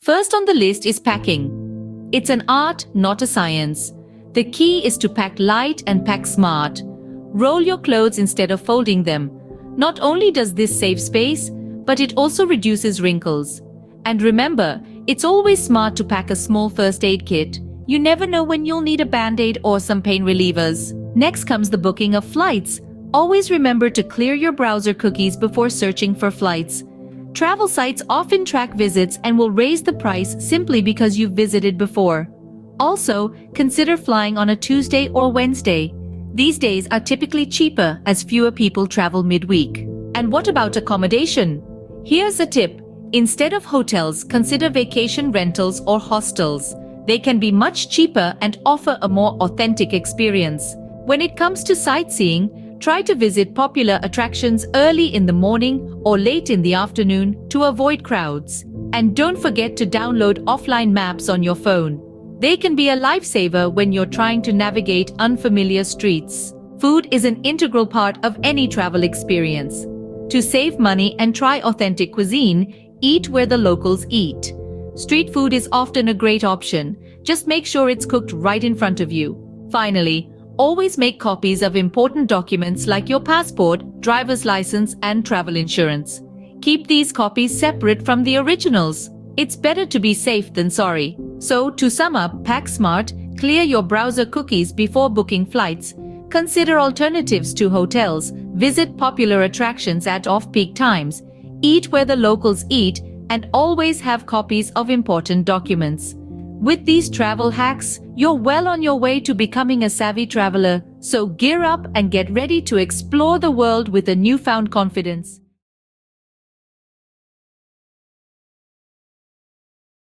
First on the list is packing. It's an art, not a science. The key is to pack light and pack smart. Roll your clothes instead of folding them. Not only does this save space, but it also reduces wrinkles. And remember, it's always smart to pack a small first aid kit. You never know when you'll need a band-aid or some pain relievers. Next comes the booking of flights. Always remember to clear your browser cookies before searching for flights. Travel sites often track visits and will raise the price simply because you've visited before. Also, consider flying on a Tuesday or Wednesday. These days are typically cheaper as fewer people travel midweek. And what about accommodation? Here's a tip. Instead of hotels, consider vacation rentals or hostels. They can be much cheaper and offer a more authentic experience. When it comes to sightseeing, try to visit popular attractions early in the morning or late in the afternoon to avoid crowds. And don't forget to download offline maps on your phone. They can be a lifesaver when you're trying to navigate unfamiliar streets. Food is an integral part of any travel experience. To save money and try authentic cuisine, eat where the locals eat. Street food is often a great option. Just make sure it's cooked right in front of you. Finally, always make copies of important documents like your passport, driver's license, and travel insurance. Keep these copies separate from the originals. It's better to be safe than sorry. So, to sum up, pack smart, clear your browser cookies before booking flights, consider alternatives to hotels, visit popular attractions at off-peak times, eat where the locals eat, and always have copies of important documents. With these travel hacks, you're well on your way to becoming a savvy traveler, so gear up and get ready to explore the world with a newfound confidence.